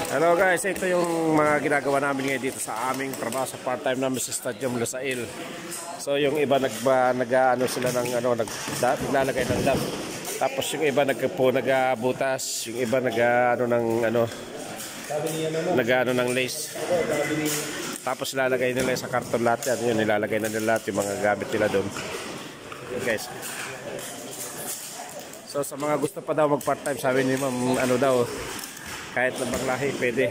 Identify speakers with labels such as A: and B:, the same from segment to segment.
A: Hello guys, ito yung mga ginagawa namin ngayon dito sa aming trabaho sa part-time namin sa Stadium Lusail. So yung iba nag-ano sila ng naglalagay ng dam. Tapos yung iba nagabutas, yung iba nag-ano ng lace. Tapos lalagay nila sa karton lahat yan. Yun, nilalagay na nila lahat yung mga gamit nila doon. Okay, guys. So sa mga gusto pa daw mag part-time, sabi ni ma'am daw, kahit na bang lahi, pwede.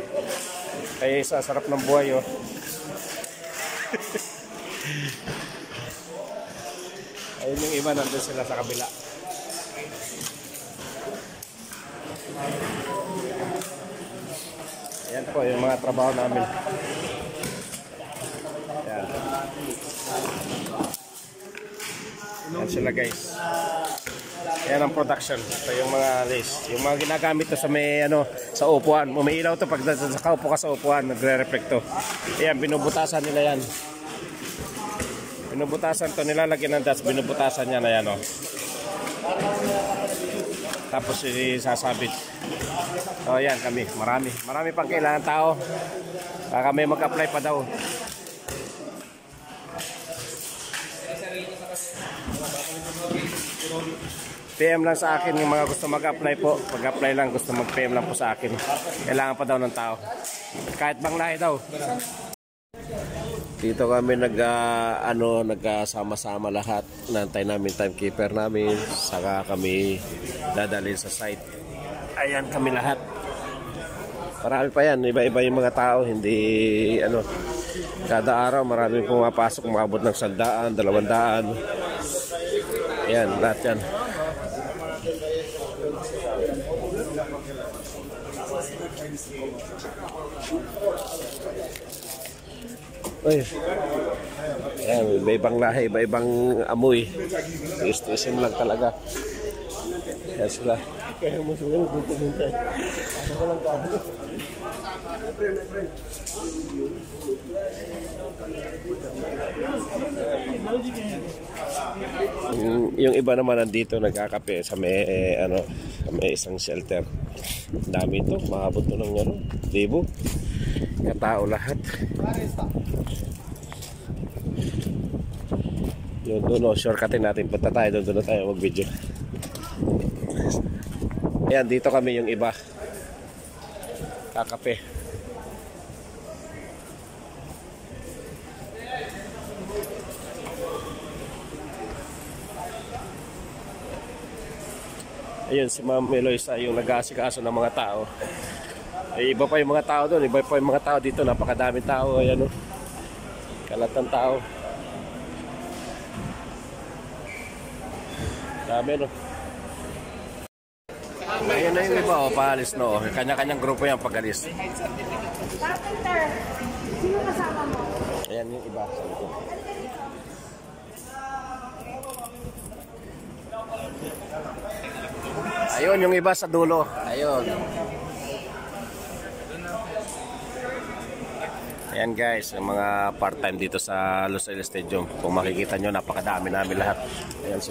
A: Kaya isa, sarap ng buhay, oh. Ayun yung iba, nandun sila sa kabila. Ayan po, yung mga trabaho namin. Ayan. Ayan sila, guys. Ayan ang production. Ito yung mga lace. Yung mga ginagamit to sa sa upuan. Umiilaw to pag nakaupo ka sa upuan, nagre-reflect to. Ayan, binubutasan nila yan. Binubutasan to, nilalagyan ng dust, binubutasan yan, ayan, oh. Tapos isasabit. So ayan kami, marami pang kailangan tao. Baka may mag-apply pa daw. PM lang sa akin yung mga gusto mag-apply po. Pag-apply lang, gusto mag-PM lang po sa akin. Kailangan pa daw ng tao. Kahit bang lahi daw. Dito kami nagkasama-sama lahat. Nantay namin timekeeper namin. Saka kami dadalhin sa site. Ayan kami lahat. Marami pa yan. Iba-iba yung mga tao. Hindi kada araw marami pumapasok. Umabot ng 100, 200. Ayan, lahat yan. Uy. Ayan, iba-ibang lahi, iba-ibang amoy. Isim lang talaga. Ayan sila. Kaya mo sila pupunta. Ako lang kami. Yung iba naman nandito nagkakape sa may isang shelter. Dami ito, maabot to ng libo. Yung tao lahat. Yun doon, shortcutin natin. Punta tayo doon na tayo mag-video. Ayan, dito kami yung iba. Kakape. Ayun, si Ma'am Eloisa yung nag-aasikaso ng mga tao. Ay, iba pa yung mga tao doon, iba pa yung mga tao dito. Napakadaming tao, ayan o. Kalat ng tao. Dami no. Ayun na yung iba o, paalis no. Kanya-kanyang grupo yan pag-alis.
B: Sino kasama mo?
A: Ayan yung iba. Ayun yung iba sa dulo. Ayun. Ayan guys, yung mga part-time dito sa Lusail Stadium. Kung makikita nyo, napakadami namin lahat. Ayan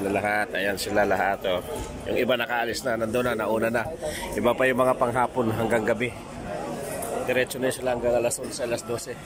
A: sila lahat. Oh. Yung iba nakaalis na, nandun na, nauna na. Iba pa yung mga panghapon hanggang gabi. Diretso na sila hanggang alas 11, alas 12.